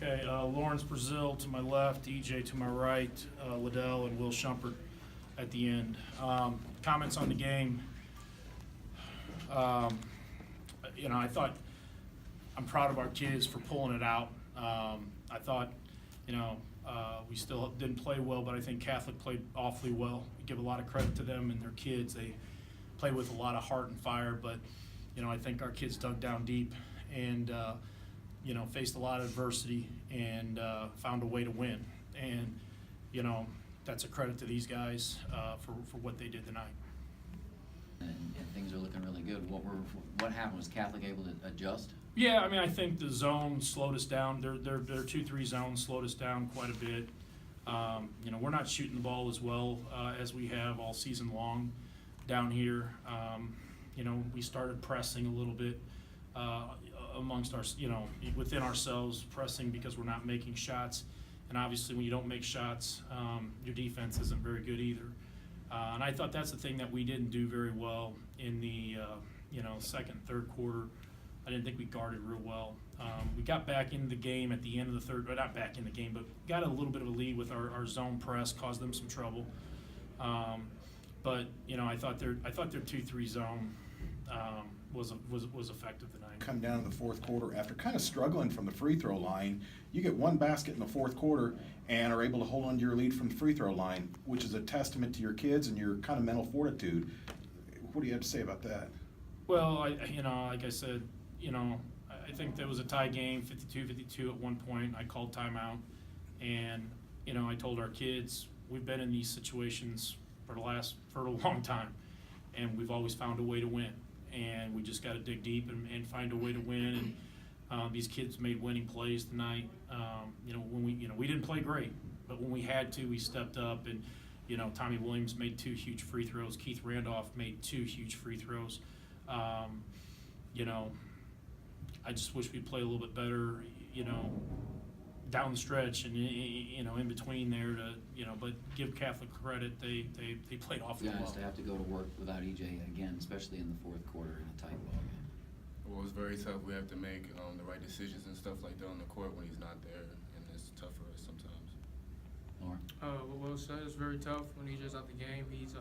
Okay, Lawrence Brazil to my left, EJ to my right, Liddell and Will Shumpert at the end. Comments on the game. I thought I'm proud of our kids for pulling it out. I thought, we still didn't play well, but I think Catholic played awfully well. I give a lot of credit to them and their kids. They play with a lot of heart and fire, but, I think our kids dug down deep and, faced a lot of adversity and found a way to win. And, that's a credit to these guys for what they did tonight. And things are looking really good. What happened? Was Catholic able to adjust? Yeah, I think the zone slowed us down. Their 2-3 zone slowed us down quite a bit. We're not shooting the ball as well as we have all season long down here. We started pressing a little bit amongst our, within ourselves, pressing because we're not making shots. And obviously when you don't make shots, your defense isn't very good either. And I thought that's the thing that we didn't do very well in the, second, third quarter. I didn't think we guarded real well. We got back into the game at the end of the third, not back in the game, but got a little bit of a lead with our zone press, caused them some trouble. But I thought their 2-3 zone was effective tonight. Come down in the fourth quarter after kind of struggling from the free throw line. You get one basket in the fourth quarter and are able to hold on to your lead from the free throw line, which is a testament to your kids and your kind of mental fortitude. What do you have to say about that? Well, like I said, I think there was a tie game, 52-52 at one point. I called timeout, and I told our kids we've been in these situations for a long time, and we've always found a way to win. And we just got to dig deep and find a way to win. And these kids made winning plays tonight. When we didn't play great, but when we had to, we stepped up. And Tommy Williams made 2 huge free throws. Keith Randolph made 2 huge free throws. I just wish we'd play a little bit better, down the stretch and in between there to but give Catholic credit, they played awfully well. Guys, to have to go to work without EJ again, especially in the fourth quarter in a tight ball game. Well, it's very tough. We have to make the right decisions and stuff like that on the court when he's not there, and it's tough for us sometimes. Lauren? What Will said, it's very tough when EJ's out the game. He's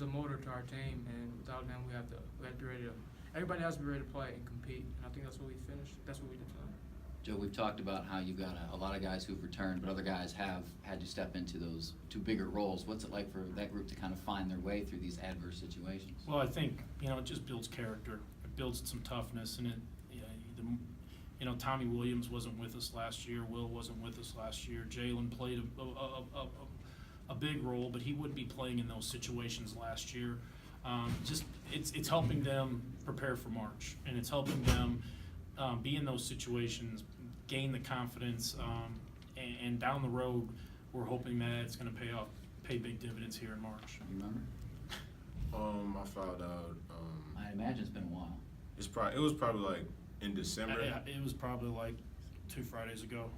a motor to our team, and without him, we have to be ready to. Everybody has to be ready to play and compete, and I think that's what we finished. That's what we did tonight. Joe, we've talked about how you've got a lot of guys who've returned, but other guys have had to step into those 2 bigger roles. What's it like for that group to kind of find their way through these adverse situations? Well, I think it just builds character. It builds some toughness, and Tommy Williams wasn't with us last year. Will wasn't with us last year. Jalen played a big role, but he wouldn't be playing in those situations last year. It's helping them prepare for March, and it's helping them be in those situations, gain the confidence, and down the road, we're hoping that it's going to pay big dividends here in March. You remember? I found out. I imagine it's been a while. It was probably like in December. It was probably like 2 Fridays ago.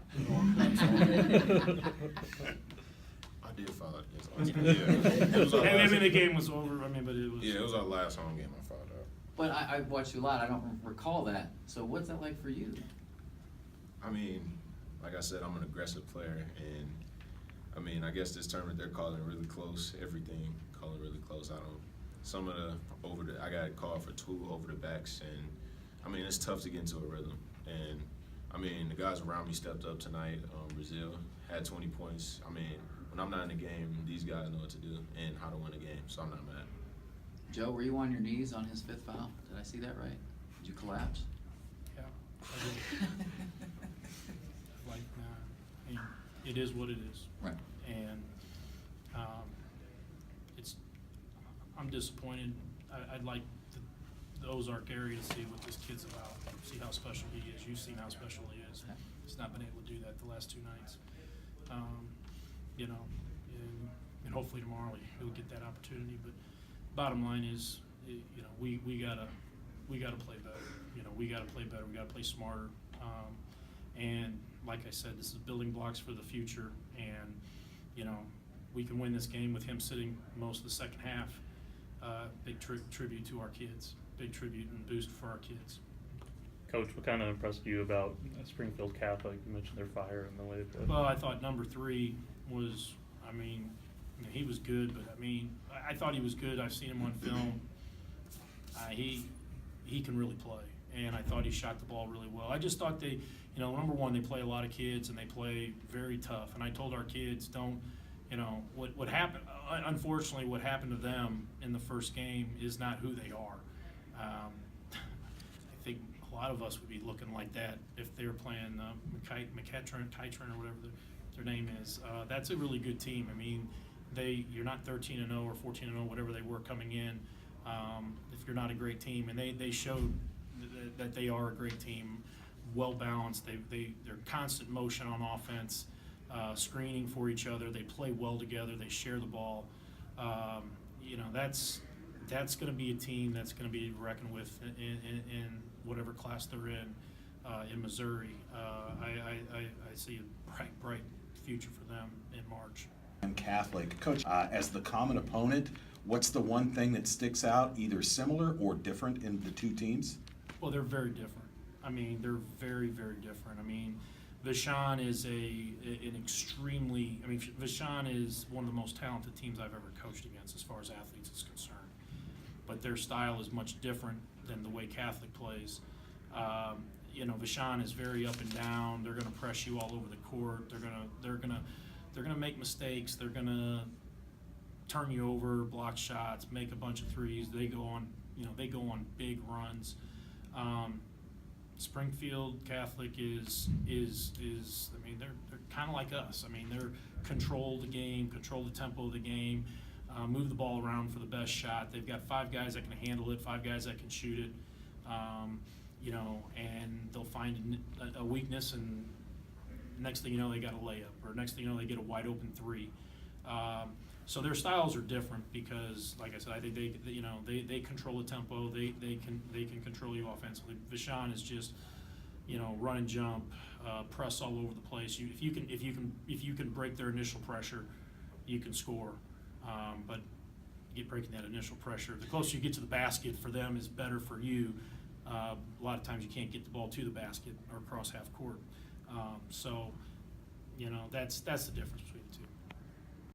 I did find out against Austin. Yeah, it was our last, the game was over. But it was. Yeah, it was our last home game. I found out. But I watched you a lot. I don't recall that. So what's that like for you? Like I said, I'm an aggressive player, and I guess this tournament they're calling it really close. Everything calling it really close. I got called for 2 over the backs, and it's tough to get into a rhythm. And the guys around me stepped up tonight. Brazil had 20 points. When I'm not in the game, these guys know what to do and how to win a game, so I'm not mad. Joe, were you on your knees on his 5th foul? Did I see that right? Did you collapse? Yeah. It is what it is. Right. And I'm disappointed. I'd like the Ozark area to see what this kid's about, see how special he is. You've seen how special he is. He's not been able to do that the last 2 nights. And hopefully tomorrow he'll get that opportunity. But bottom line is, we gotta play better. We gotta play better. We gotta play smarter. And like I said, this is building blocks for the future. And we can win this game with him sitting most of the second half. Big tribute to our kids. Big tribute and boost for our kids. Coach, what kind of impressed you about Springfield Catholic? You mentioned their fire and the way that. Well, I thought number 3 was, I mean, you know, he was good, but I mean, I thought he was good. I've seen him on film. He can really play, and I thought he shot the ball really well. I just thought they, you know, number 1, they play a lot of kids and they play very tough. And I told our kids, don't, you know, what happened. Unfortunately, what happened to them in the first game is not who they are. I think a lot of us would be looking like that if they were playing McEachern or whatever their name is. That's a really good team. I mean, you're not 13-0 or 14-0, whatever they were coming in. If you're not a great team, and they showed that they are a great team, well balanced. They're constant motion on offense, screening for each other. They play well together. They share the ball. You know, that's going to be a team that's going to be reckoned with in whatever class they're in Missouri. I see a bright future for them in March. And Catholic. Coach, as the common opponent, what's the one thing that sticks out, either similar or different in the two teams? Well, they're very different. I mean, they're very, very different. I mean, Vashon is an extremely, I mean, Vashon is one of the most talented teams I've ever coached against as far as athletes is concerned. But their style is much different than the way Catholic plays. You know, Vashon is very up and down. They're going to press you all over the court. They're going to make mistakes. They're going to turn you over, block shots, make a bunch of threes. They go on, you know, they go on big runs. Springfield Catholic is I mean, they're kind of like us. I mean, they're control the game, control the tempo of the game, move the ball around for the best shot. They've got 5 guys that can handle it, 5 guys that can shoot it, you know, and they'll find a weakness, and next thing you know, they got a layup, or next thing you know, they get a wide open 3. So their styles are different because, like I said, I think they control the tempo. They can control you offensively. Vashon is just, you know, run and jump, press all over the place. If you can break their initial pressure, you can score. But breaking that initial pressure, the closer you get to the basket for them is better for you. A lot of times you can't get the ball to the basket or across half court. So, you know, that's the difference between the two.